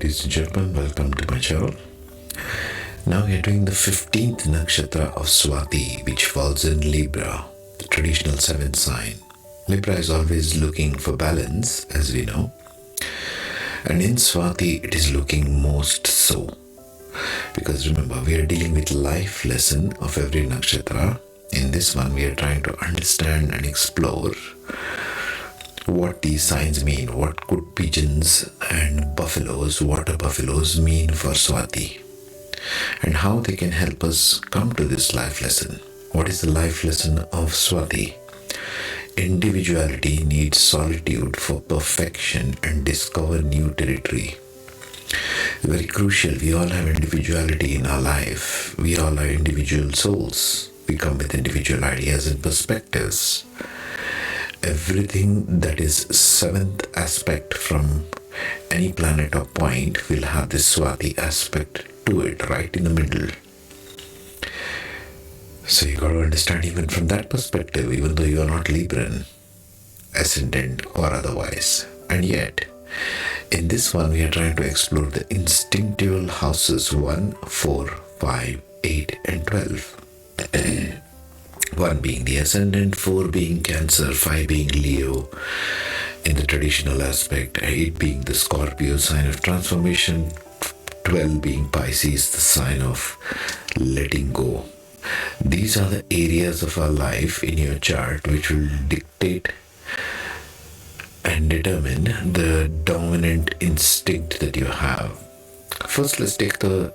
ladies and gentlemen, welcome to my channel. Now we are doing the 15th nakshatra of Swati, which falls in Libra, the traditional 7th sign. Libra is always looking for balance, as we know. And in Swati, it is looking most so. Because remember, we are dealing with life lesson of every nakshatra. In this one, we are trying to understand and explore what these signs mean. What could pigeons and buffaloes, water buffaloes, mean for Swati? And how they can help us come to this life lesson. What is the life lesson of Swati? Individuality needs solitude for perfection and discover new territory. Very crucial. We all have individuality in our life. We all are individual souls. We come with individual ideas and perspectives. Everything that is seventh aspect from any planet or point will have this Swati aspect to it, right in the middle. So you got to understand even from that perspective, even though you are not Libran, ascendant or otherwise. And yet, in this one, we are trying to explore the instinctual houses 1, 4, 5, 8 and 12. 1 being the ascendant, 4 being Cancer, 5 being Leo in the traditional aspect, 8 being the Scorpio sign of transformation, 12 being Pisces, the sign of letting go. These are the areas of our life in your chart which will dictate and determine the dominant instinct that you have. First, let's take the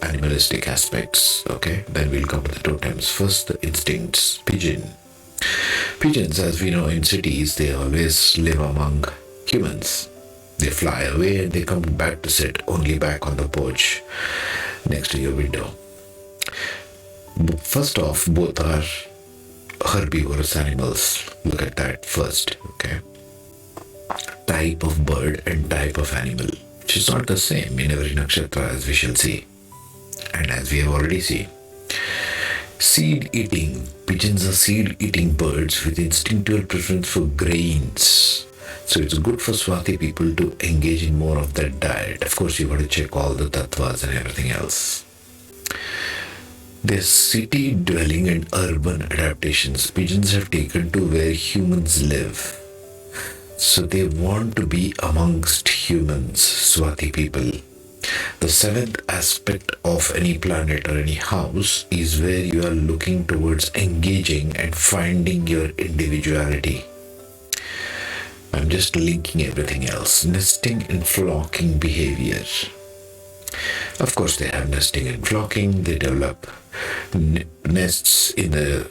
animalistic aspects, okay? Then we'll come to the totems. First, the instincts. Pigeon. Pigeons, as we know in cities, they always live among humans. They fly away and they come back to sit only back on the porch next to your window. First off, both are herbivorous animals. Look at that first, okay? Type of bird and type of animal, which is not the same in every nakshatra, as we shall see. And as we have already seen, seed eating. Pigeons are seed eating birds with instinctual preference for grains. So it's good for Swati people to engage in more of that diet. Of course, you got to check all the tattvas and everything else. Their city dwelling and urban adaptations. Pigeons have taken to where humans live. So they want to be amongst humans, Swati people. The 7th aspect of any planet or any house is where you are looking towards engaging and finding your individuality. I'm just linking everything else. Nesting and flocking behavior. Of course, they have nesting and flocking. They develop nests in the,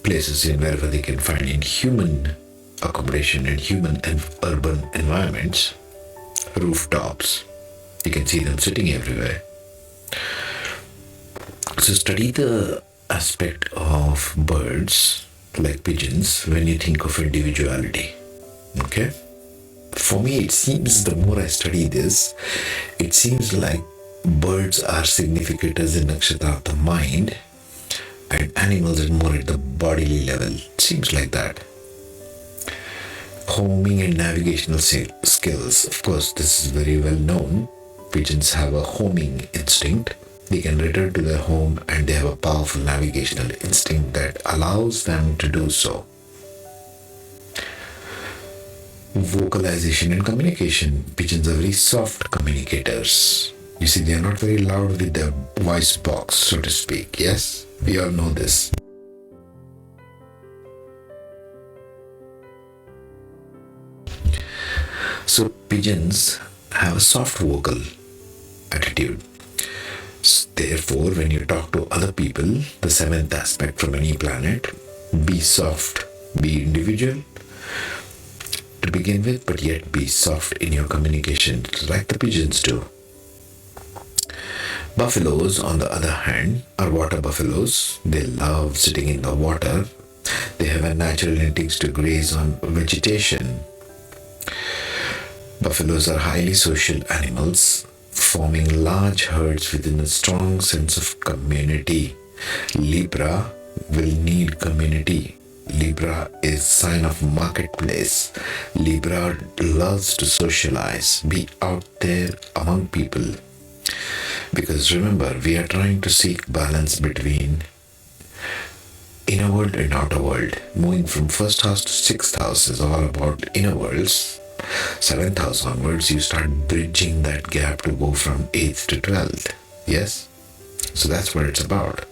places in wherever they can find in human accommodation and human and urban environments. Rooftops. You can see them sitting everywhere. So study the aspect of birds like pigeons when you think of individuality. Okay? For me, it seems the more I study this, it seems like birds are significant as a nakshatra of the mind and animals are more at the bodily level. It seems like that. Homing and navigational skills. Of course, this is very well known. Pigeons have a homing instinct. They can return to their home and they have a powerful navigational instinct that allows them to do so. Vocalization and communication. Pigeons are very soft communicators. You see, they are not very loud with their voice box, so to speak. Yes, we all know this. So pigeons have a soft vocal attitude. Therefore, when you talk to other people, the 7th aspect from any planet, be soft, be individual to begin with, but yet be soft in your communication, like the pigeons do. Buffaloes, on the other hand, are water buffaloes. They love sitting in the water. They have a natural instinct to graze on vegetation. Buffaloes are highly social animals, forming large herds within a strong sense of community. Libra will need community. Libra is sign of marketplace. Libra loves to socialize, be out there among people. Because remember, we are trying to seek balance between inner world and outer world. Moving from first house to sixth house is all about inner worlds. Seventh house onwards, you start bridging that gap to go from 8th to 12th. Yes? So that's what it's about.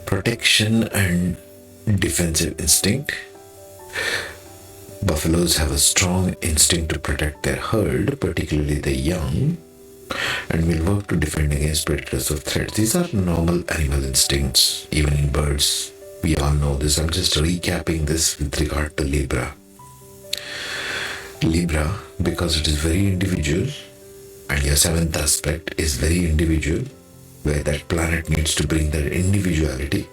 Protection and defensive instinct. Buffaloes have a strong instinct to protect their herd, particularly the young, and will work to defend against predators or threats. These are normal animal instincts, even in birds. We all know this. I'm just recapping this with regard to Libra. Libra, because it is very individual, and your seventh aspect is very individual, where that planet needs to bring that individuality.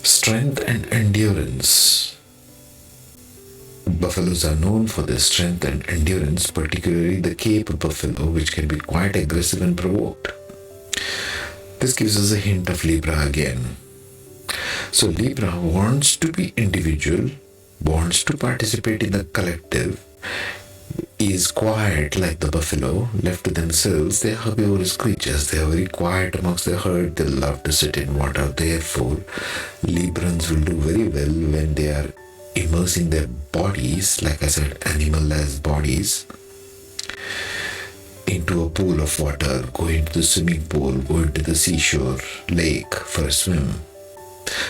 Strength and endurance. Buffaloes are known for their strength and endurance, particularly the Cape buffalo, which can be quite aggressive and provoked. This gives us a hint of Libra again. So Libra wants to be individual, wants to participate in the collective, is quiet like the buffalo, left to themselves. They are herbivorous creatures. They are very quiet amongst their herd. They love to sit in water. Therefore, Librans will do very well when they are immersing their bodies, like I said, animal as bodies, into a pool of water, go into the swimming pool, go into the seashore, lake for a swim,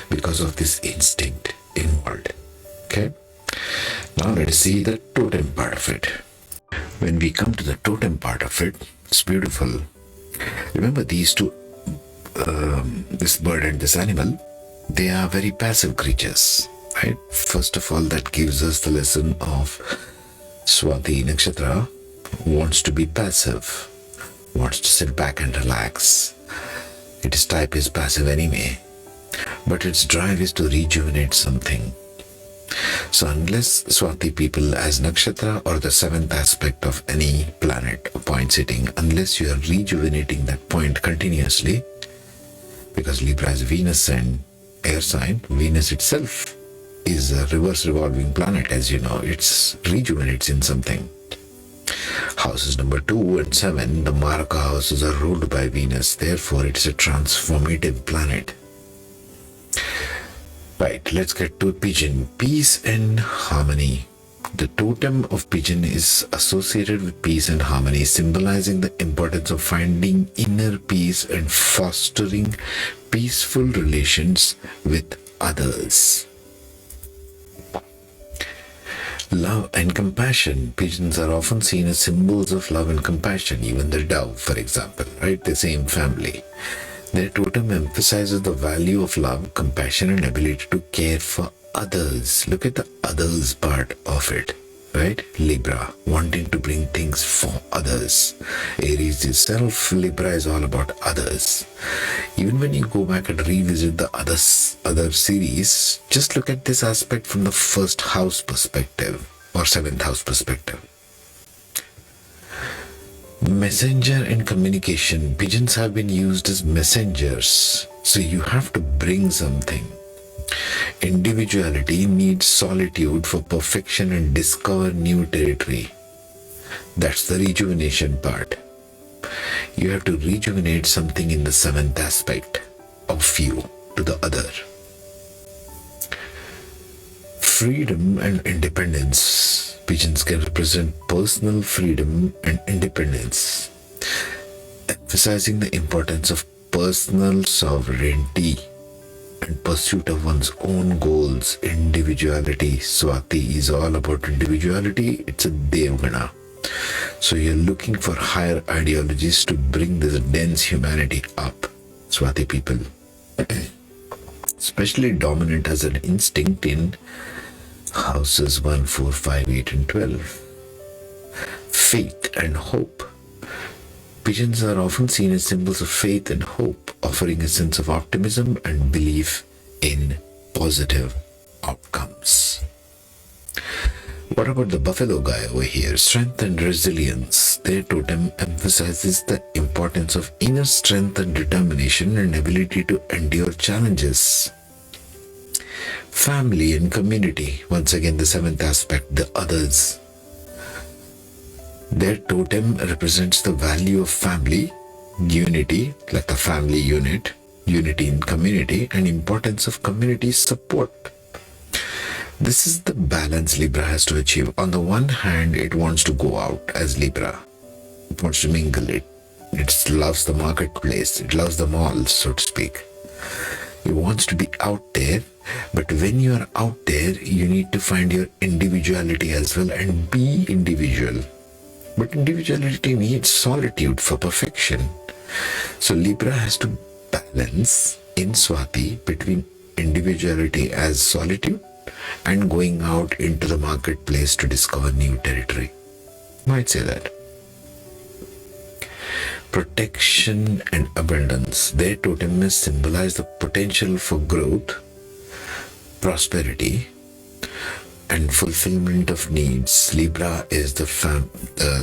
because of this instinct involved. Okay? Now let us see the totem part of it. When we come to the totem part of it, it's beautiful. Remember these two, this bird and this animal, they are very passive creatures. Right? First of all, that gives us the lesson of Swati Nakshatra wants to be passive, wants to sit back and relax. Its type is passive anyway, but its drive is to rejuvenate something. So unless Swati people as Nakshatra or the seventh aspect of any planet or point sitting, unless you are rejuvenating that point continuously, because Libra is Venus and air sign, Venus itself is a reverse revolving planet, as you know. It rejuvenates in something. Houses number 2 and 7, the Maraka houses, are ruled by Venus. Therefore, it's a transformative planet. Right, let's get to Pigeon. Peace and harmony. The totem of Pigeon is associated with peace and harmony, symbolizing the importance of finding inner peace and fostering peaceful relations with others. Love and compassion. Pigeons are often seen as symbols of love and compassion, even the dove, for example, right? The same family. Their totem emphasizes the value of love, compassion, and ability to care for others. Look at the others part of it, right? Libra, wanting to bring things for others. Aries itself, Libra is all about others. Even when you go back and revisit the other series, just look at this aspect from the first house perspective or seventh house perspective. Messenger and communication. Pigeons have been used as messengers. So you have to bring something. Individuality needs solitude for perfection and discover new territory. That's the rejuvenation part. You have to rejuvenate something in the seventh aspect of you to the other. Freedom and independence. Pigeons can represent personal freedom and independence, emphasizing the importance of personal sovereignty and pursuit of one's own goals. Individuality. Swati is all about individuality. It's a Devgana. So you're looking for higher ideologies to bring this dense humanity up. Swati people. Especially dominant as an instinct in houses 1, 4, 5, 8 and 12. Faith and hope. Pigeons are often seen as symbols of faith and hope, offering a sense of optimism and belief in positive outcomes. What What about the buffalo guy over here? Strength and resilience. Their totem emphasizes the importance of inner strength and determination and ability to endure challenges. Family and community. Once again, the seventh aspect, the others. Their totem represents the value of family, unity, like the family unit, unity in community, and importance of community support. This is the balance Libra has to achieve. On the one hand, it wants to go out as Libra. It wants to mingle it. It loves the marketplace. It loves the malls, so to speak. It wants to be out there. But when you are out there, you need to find your individuality as well and be individual. But individuality needs solitude for perfection. So Libra has to balance in Swati between individuality as solitude and going out into the marketplace to discover new territory. Might say that. Protection and abundance. Their totem symbolize the potential for growth, prosperity, and fulfillment of needs. Libra is the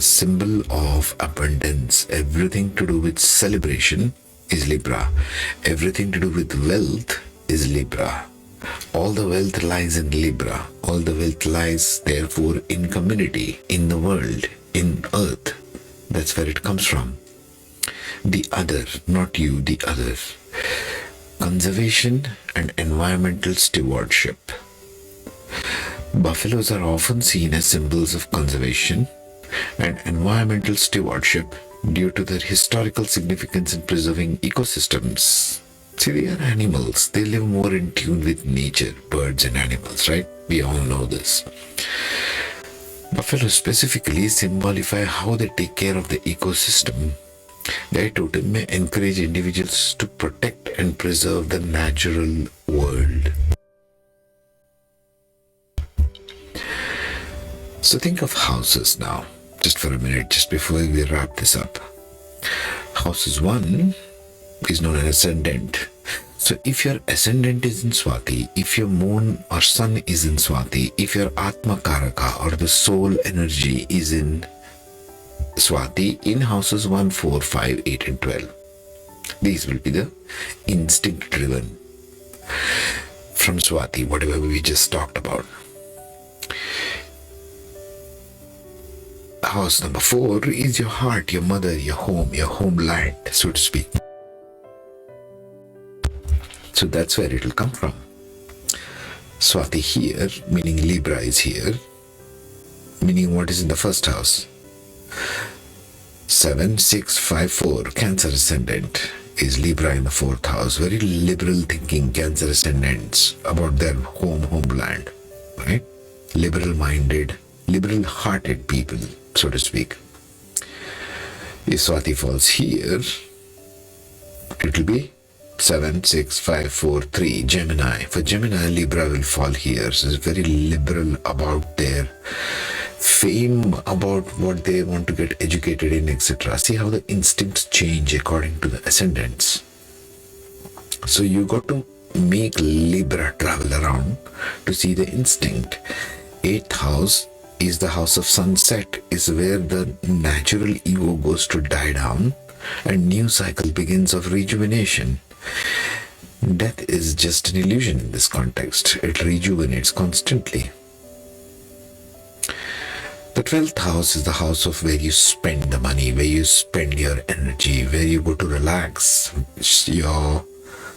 symbol of abundance. Everything to do with celebration is Libra. Everything to do with wealth is Libra. All the wealth lies in Libra. All the wealth lies, therefore, in community, in the world, in earth. That's where it comes from. The other, not you, the other. Conservation and environmental stewardship. Buffaloes are often seen as symbols of conservation and environmental stewardship due to their historical significance in preserving ecosystems. See, they are animals. They live more in tune with nature, birds and animals, right? We all know this. Buffaloes specifically symbolify how they take care of the ecosystem. Their totem may encourage individuals to protect and preserve the natural world. So think of houses now, just for a minute, just before we wrap this up. Houses 1 is known as ascendant. So if your ascendant is in Swati, if your moon or sun is in Swati, if your Atma Karaka or the soul energy is in Swati, in houses 1, 4, 5, 8 and 12. These will be the instinct driven from Swati, whatever we just talked about. House number 4 is your heart, your mother, your home, your homeland, so to speak. So that's where it will come from. Swati here, meaning Libra is here, meaning what is in the first house? 7, 6, 5, 4, Cancer ascendant is Libra in the 4th house. Very liberal thinking Cancer ascendants about their homeland, right? Liberal-minded, liberal-hearted people, so to speak. If Swati falls here, it will be 7, 6, 5, 4, 3, Gemini. For Gemini, Libra will fall here. So it's very liberal about their fame, about what they want to get educated in, etc. See how the instincts change according to the ascendants. So you got to make Libra travel around to see the instinct. 8th house is the house of sunset, is where the natural ego goes to die down and new cycle begins of rejuvenation. Death is just an illusion in this context. It rejuvenates constantly. The 12th house is the house of where you spend the money, where you spend your energy, where you go to relax your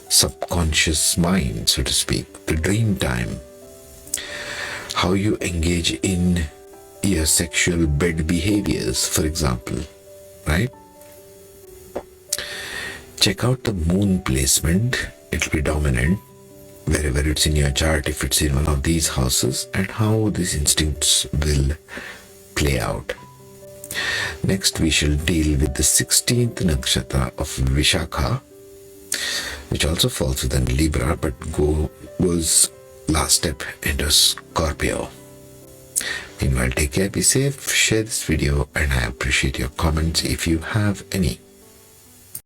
subconscious mind, so to speak, the dream time. How you engage in your sexual bed behaviors, for example, right? Check out the moon placement. It will be dominant wherever it's in your chart, if it's in one of these houses, and how these instincts will play out. Next, we shall deal with the 16th nakshatra of Vishakha, which also falls within Libra, but goes last step into Scorpio. Meanwhile, take care, be safe, share this video, and I appreciate your comments if you have any.